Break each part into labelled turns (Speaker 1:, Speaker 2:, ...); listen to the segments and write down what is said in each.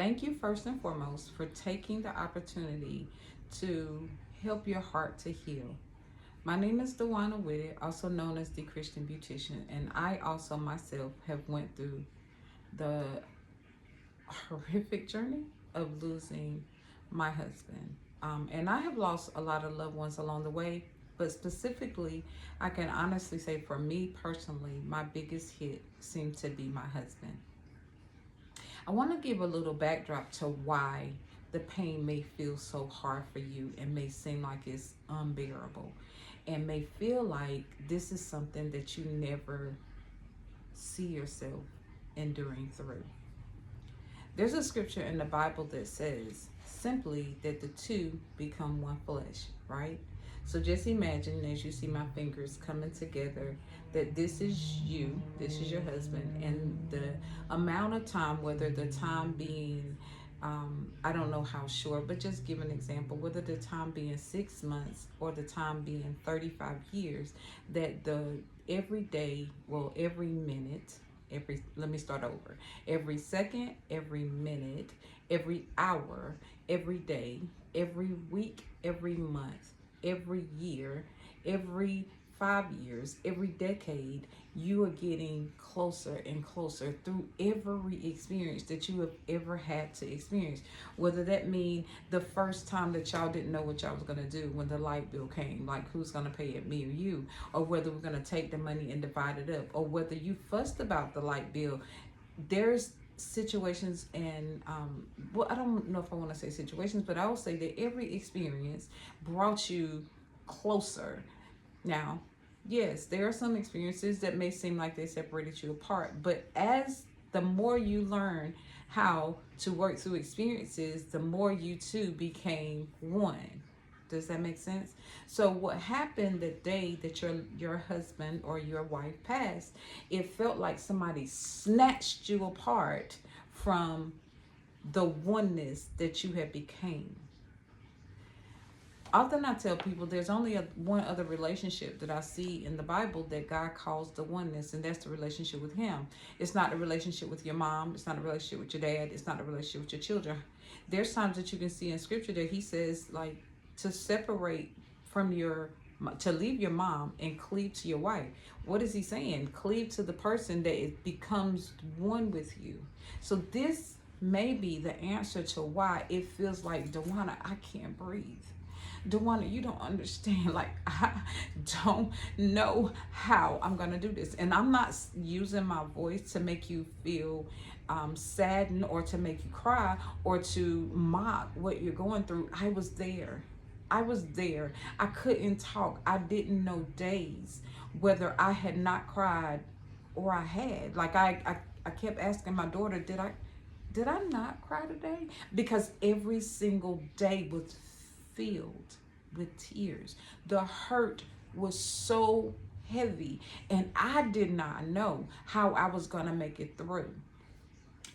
Speaker 1: Thank you first and foremost for taking the opportunity to help your heart to heal. My name is Dewana Whitted, also known as the Christian Beautician, and I also myself have went through the horrific journey of losing my husband. And I have lost a lot of loved ones along the way, but specifically, I can honestly say for me personally, my biggest hit seemed to be my husband. I want to give a little backdrop to why the pain may feel so hard for you and may seem like it's unbearable and may feel like this is something that you never see yourself enduring through. There's a scripture in the Bible that says simply that the two become one flesh, right? So just imagine as you see my fingers coming together that this is you, this is your husband, and the amount of time, whether the time being, I don't know how short, but just give an example, whether the time being 6 months or the time being 35 years, that the every day, well, every minute, let me start over, every second, every minute, every hour, every day, every week, every month, every year, every 5 years, every decade, you are getting closer and closer through every experience that you have ever had to experience. Whether that mean the first time that y'all didn't know what y'all was gonna do when the light bill came, like who's gonna pay it, me or you, or whether we're gonna take the money and divide it up, or whether you fussed about the light bill. There's situations and well, I don't know if I want to say situations, but I will say that every experience brought you closer. Now, yes, there are some experiences that may seem like they separated you apart, but as the more you learn how to work through experiences, the more you two became one. Does that make sense? So what happened the day that your husband or your wife passed, it felt like somebody snatched you apart from the oneness that you had became. Often I tell people there's only one other relationship that I see in the Bible that God calls the oneness, and that's the relationship with Him. It's not a relationship with your mom. It's not a relationship with your dad. It's not a relationship with your children. There's times that you can see in Scripture that He says, like, to separate from to leave your mom and cleave to your wife. What is He saying? Cleave to the person that it becomes one with you. So this may be the answer to why it feels like, Dewana, I can't breathe. Dewana, you don't understand. Like, I don't know how I'm going to do this. And I'm not using my voice to make you feel saddened or to make you cry or to mock what you're going through. I was there. I was there. I couldn't talk. I didn't know days whether I had not cried or I had. Like, I kept asking my daughter, did I not cry today? Because every single day was filled with tears. The hurt was so heavy, and I did not know how I was going to make it through.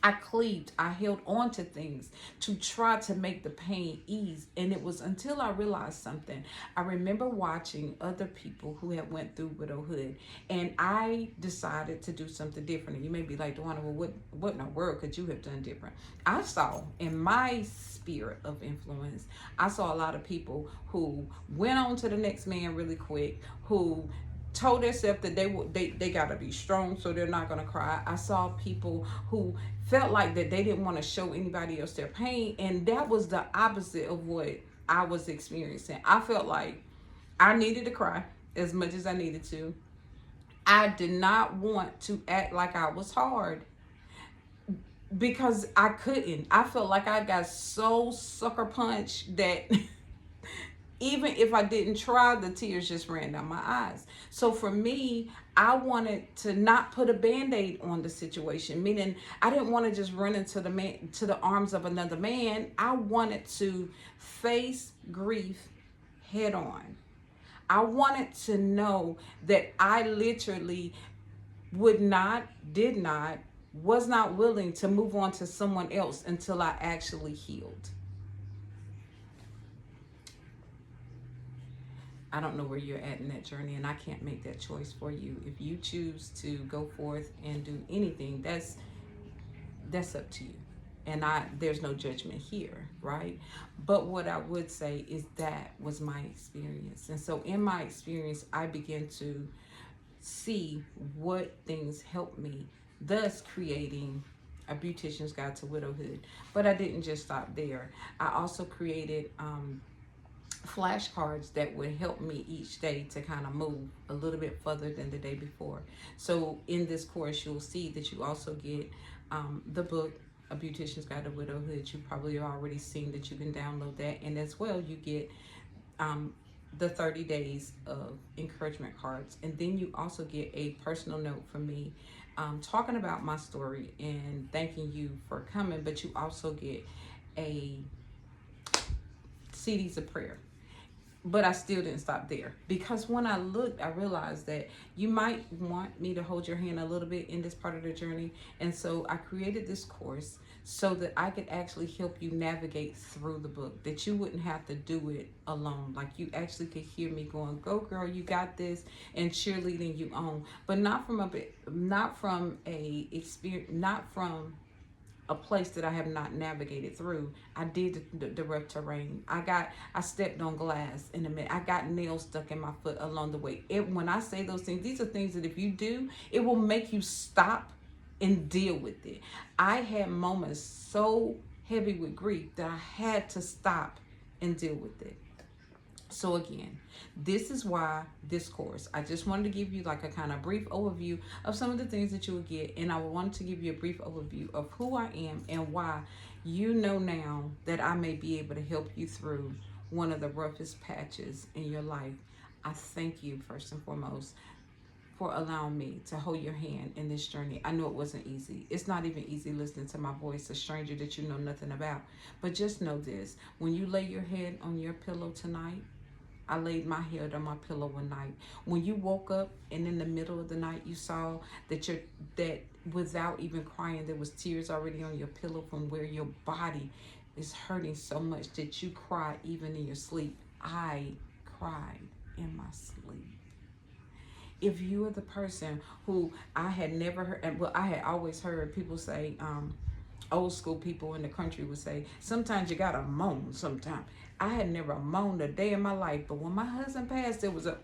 Speaker 1: I cleaved, I held on to things to try to make the pain ease. And it was until I realized something. I remember watching other people who had went through widowhood, and I decided to do something different. And you may be like, Dewana, well, what in the world could you have done different? I saw in my sphere of influence, I saw a lot of people who went on to the next man really quick, who told themselves that they gotta be strong, so they're not gonna cry. I saw people who felt like that they didn't want to show anybody else their pain, and that was the opposite of what I was experiencing. I felt like I needed to cry as much as I needed to. I did not want to act like I was hard because I couldn't. I felt like I got so sucker punched that even if I didn't try, the tears just ran down my eyes. So for me, I wanted to not put a band-aid on the situation, meaning I didn't want to just run into the arms of another man. I wanted to face grief head on. I wanted to know that I literally was not willing to move on to someone else until I actually healed. I don't know where you're at in that journey, and I can't make that choice for you. If you choose to go forth and do anything, that's up to you. And there's no judgment here, right? But what I would say is that was my experience. And so in my experience, I began to see what things helped me, thus creating a beautician's guide to widowhood. But I didn't just stop there. I also created flashcards that would help me each day to kind of move a little bit further than the day before. So in this course, you'll see that you also get the book, A Beautician's Guide to Widowhood. You probably have already seen that you can download that. And as well, you get the 30 days of encouragement cards. And then you also get a personal note from me talking about my story and thanking you for coming. But you also get a CDs of prayer. But I still didn't stop there, because when I looked, I realized that you might want me to hold your hand a little bit in this part of the journey. And so I created this course so that I could actually help you navigate through the book, that you wouldn't have to do it alone. Like, you actually could hear me going, go girl, you got this, and cheerleading you on, but not from a place that I have not navigated through. I did the rough terrain. I stepped on glass in a minute. I got nails stuck in my foot along the way. When I say those things, these are things that if you do, it will make you stop and deal with it. I had moments so heavy with grief that I had to stop and deal with it. So again, this is why this course, I just wanted to give you like a kind of brief overview of some of the things that you will get. And I wanted to give you a brief overview of who I am and why you know now that I may be able to help you through one of the roughest patches in your life. I thank you first and foremost for allowing me to hold your hand in this journey. I know it wasn't easy. It's not even easy listening to my voice, a stranger that you know nothing about. But just know this, when you lay your head on your pillow tonight, I laid my head on my pillow one night. When you woke up and in the middle of the night you saw that without even crying, there was tears already on your pillow from where your body is hurting so much that you cry even in your sleep. I cried in my sleep. If you are the person who I had never heard, well, I had always heard people say, old school people in the country would say, sometimes you gotta moan sometimes. I had never moaned a day in my life, but when my husband passed, there was a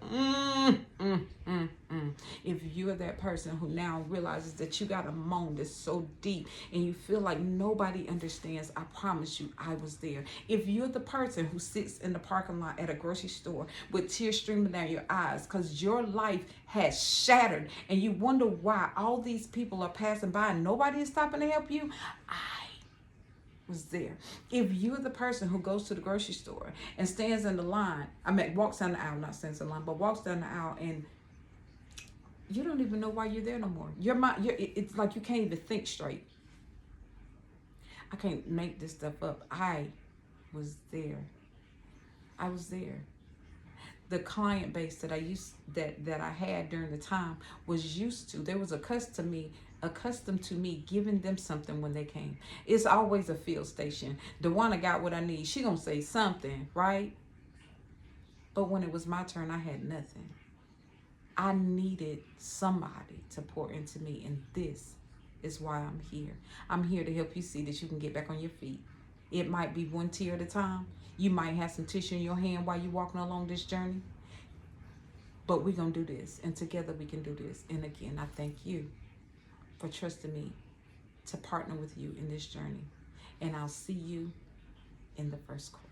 Speaker 1: If you're that person who now realizes that you gotta moan that's so deep and you feel like nobody understands, I promise you, I was there. If you're the person who sits in the parking lot at a grocery store with tears streaming down your eyes because your life has shattered and you wonder why all these people are passing by and nobody is stopping to help you, I was there. If you're the person who goes to the grocery store and stands in the line, walks down the aisle, not stands in the line, but walks down the aisle, and you don't even know why you're there no more. Your mind, it's like you can't even think straight. I can't make this stuff up. I was there. I was there. The client base that I had during the time was used to. There was accustomed to me giving them something when they came. It's always a field station. Dewana got what I need. She gonna say something, right? But when it was my turn, I had nothing. I needed somebody to pour into me, and this is why I'm here. I'm here to help you see that you can get back on your feet. It might be one tear at a time. You might have some tissue in your hand while you're walking along this journey. But we're going to do this, and together we can do this. And again, I thank you for trusting me to partner with you in this journey. And I'll see you in the first course.